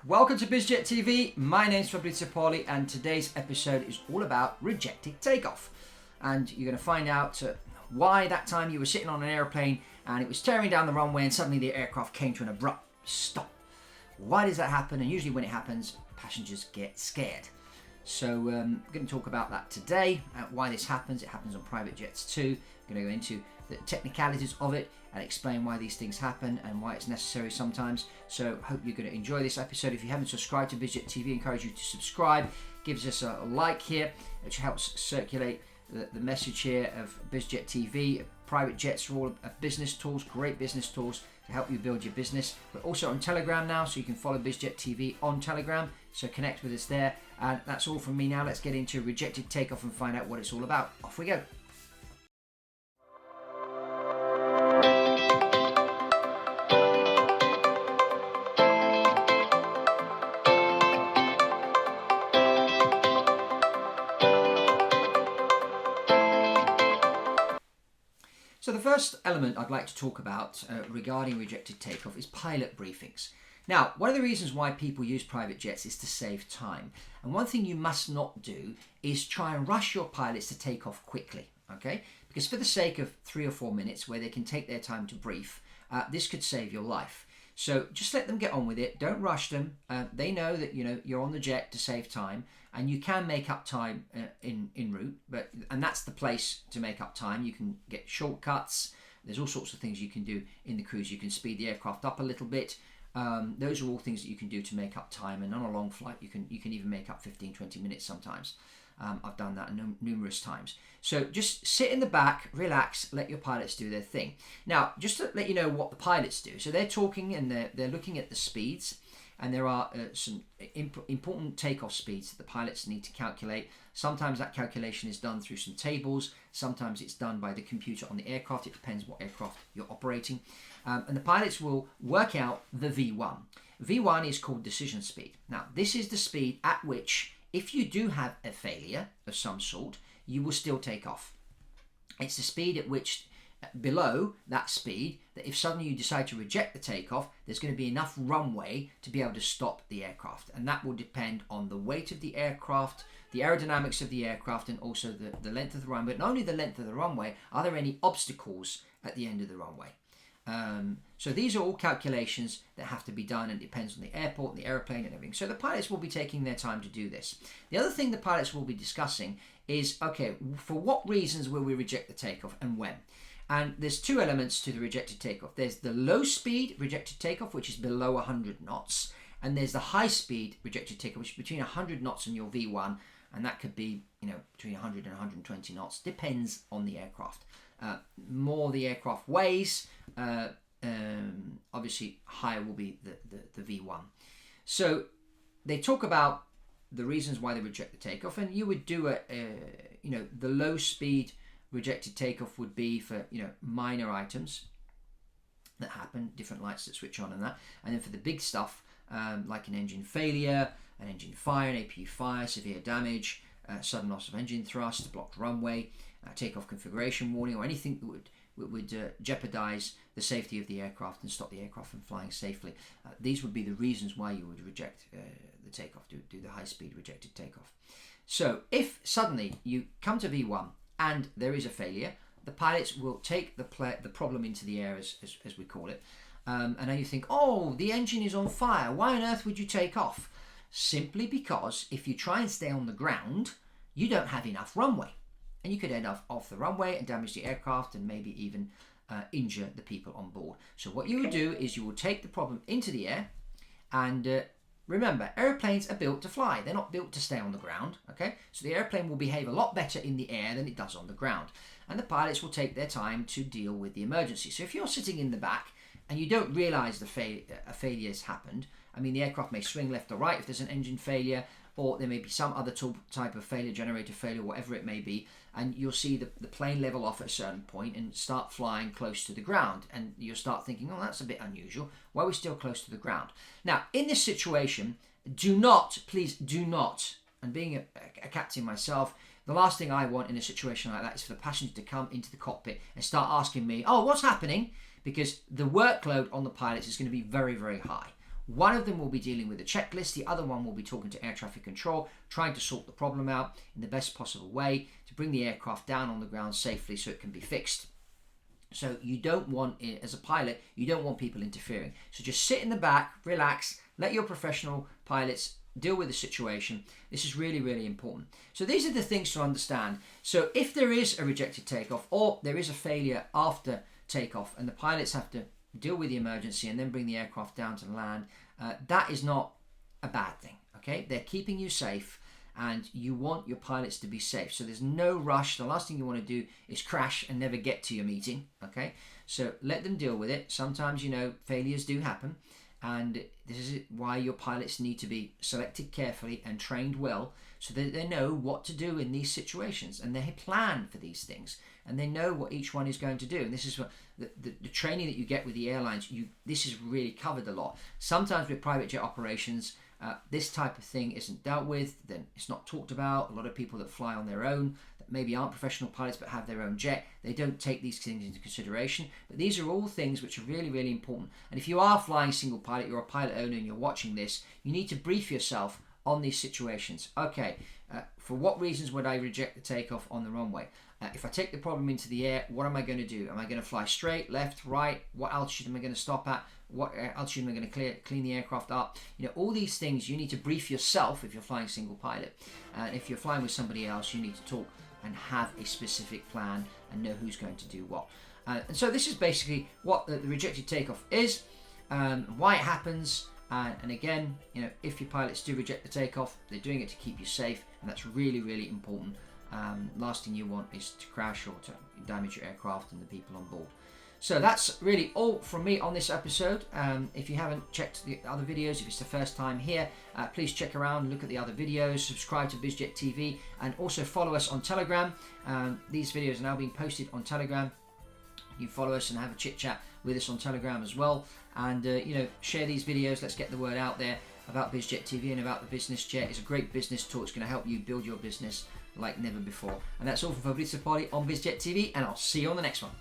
Welcome to BizJet TV. My name's Fabrizio Poli, and today's episode is all about rejected takeoff. And you're going to find out why that time you were sitting on an airplane and it was tearing down the runway and suddenly the aircraft came to an abrupt stop. Why does that happen? And usually when it happens, passengers get scared. So we're going to talk about that today, why this happens. It happens on private jets too. We're going to go into the technicalities of it and explain why these things happen and why it's necessary sometimes. So hope you're going to enjoy this episode. If you haven't subscribed to BizJet TV, I encourage you to subscribe. Gives us a like here, which helps circulate the message here of BizJet TV. Private jets are all business tools, great business tools to help you build your business. We're also on Telegram now, so you can follow BizJet TV on Telegram. So connect with us there. And that's all from me now. Let's get into rejected takeoff and find out what it's all about. Off we go. So the first element I'd like to talk about regarding rejected takeoff is pilot briefings. Now, one of the reasons why people use private jets is to save time. And one thing you must not do is try and rush your pilots to take off quickly, okay? Because for the sake of 3 or 4 minutes where they can take their time to brief, this could save your life. So just let them get on with it. Don't rush them. They know that you're on the jet to save time, and you can make up time en route. And that's the place to make up time. You can get shortcuts. There's all sorts of things you can do in the cruise. You can speed the aircraft up a little bit. Those are all things that you can do to make up time. And on a long flight, you can even make up 15-20 minutes sometimes. I've done that numerous times. So just sit in the back, relax, let your pilots do their thing. Now, just to let you know what the pilots do. So they're talking and they're looking at the speeds, and there are some important takeoff speeds that the pilots need to calculate. Sometimes that calculation is done through some tables. Sometimes it's done by the computer on the aircraft. It depends what aircraft you're operating. And the pilots will work out the V1. V1 is called decision speed. Now, this is the speed at which, if you do have a failure of some sort, you will still take off. It's the speed at which, below that speed, that if suddenly you decide to reject the takeoff, there's going to be enough runway to be able to stop the aircraft. And that will depend on the weight of the aircraft, the aerodynamics of the aircraft, and also the length of the runway. But not only the length of the runway, are there any obstacles at the end of the runway? So these are all calculations that have to be done, and it depends on the airport, the airplane, and everything. So the pilots will be taking their time to do this. The other thing the pilots will be discussing is, okay, for what reasons will we reject the takeoff and when? And there's two elements to the rejected takeoff. There's the low speed rejected takeoff, which is below 100 knots. And there's the high speed rejected takeoff, which is between 100 knots and your V1. And that could be, between 100 and 120 knots. Depends on the aircraft. More the aircraft weighs, obviously higher will be the V1. So they talk about the reasons why they reject the takeoff, and you would do the low speed rejected takeoff would be for minor items that happen, different lights that switch on and that, and then for the big stuff like an engine failure, an engine fire, an APU fire, severe damage, sudden loss of engine thrust, blocked runway, takeoff configuration warning, or anything that would jeopardize the safety of the aircraft and stop the aircraft from flying safely. These would be the reasons why you would reject the takeoff, do the high-speed rejected takeoff. So if suddenly you come to V1 and there is a failure, the pilots will take the problem into the air, as we call it. And now you think, oh, the engine is on fire. Why on earth would you take off? Simply because if you try and stay on the ground, you don't have enough runway. And you could end up off the runway and damage the aircraft and maybe even injure the people on board. So what you would do is you will take the problem into the air, and remember, airplanes are built to fly. They're not built to stay on the ground, okay? So the airplane will behave a lot better in the air than it does on the ground. And the pilots will take their time to deal with the emergency. So if you're sitting in the back and you don't realize a failure has happened, I mean, the aircraft may swing left or right if there's an engine failure, or there may be some other type of failure, generator failure, whatever it may be, and you'll see the plane level off at a certain point and start flying close to the ground, and you'll start thinking, oh, that's a bit unusual. Why are we still close to the ground? Now, in this situation, please do not, and being a captain myself, the last thing I want in a situation like that is for the passenger to come into the cockpit and start asking me, oh, what's happening? Because the workload on the pilots is going to be very, very high. One of them will be dealing with a checklist, the other one will be talking to air traffic control, trying to sort the problem out in the best possible way to bring the aircraft down on the ground safely so it can be fixed. So you don't want, as a pilot, you don't want people interfering. So just sit in the back, relax, let your professional pilots deal with the situation. This is really, really important. So these are the things to understand. So if there is a rejected takeoff or there is a failure after takeoff and the pilots have to deal with the emergency and then bring the aircraft down to land, that is not a bad thing, okay? They're keeping you safe and you want your pilots to be safe. So there's no rush. The last thing you want to do is crash and never get to your meeting, okay? So let them deal with it. Sometimes, failures do happen. And this is why your pilots need to be selected carefully and trained well so that they know what to do in these situations and they plan for these things and they know what each one is going to do. And this is what the training that you get with the airlines, this is really covered a lot. Sometimes with private jet operations, this type of thing isn't dealt with, then it's not talked about. A lot of people that fly on their own, that maybe aren't professional pilots but have their own jet, they don't take these things into consideration. But these are all things which are really, really important. And if you are flying single pilot, you're a pilot owner and you're watching this, you need to brief yourself on these situations. Okay, for what reasons would I reject the takeoff on the runway? If I take the problem into the air, what am I going to do? Am I going to fly straight, left, right? What altitude am I going to stop at? What altitude am I going to clean the aircraft up? All these things you need to brief yourself if you're flying single pilot. And if you're flying with somebody else, you need to talk and have a specific plan and know who's going to do what. And so this is basically what the rejected takeoff is, why it happens. And again, if your pilots do reject the takeoff, they're doing it to keep you safe, and that's really, really important. Last thing you want is to crash or to damage your aircraft and the people on board. So that's really all from me on this episode. If you haven't checked the other videos, if it's the first time here, please check around, look at the other videos, subscribe to BizJet TV, and also follow us on Telegram. These videos are now being posted on Telegram. You follow us and have a chit chat with us on Telegram as well, and share these videos. Let's get the word out there about BizJet TV and about the business jet. It's a great business tool. It's going to help you build your business like never before. And that's all from Fabrizio Poli on BizJet TV, and I'll see you on the next one.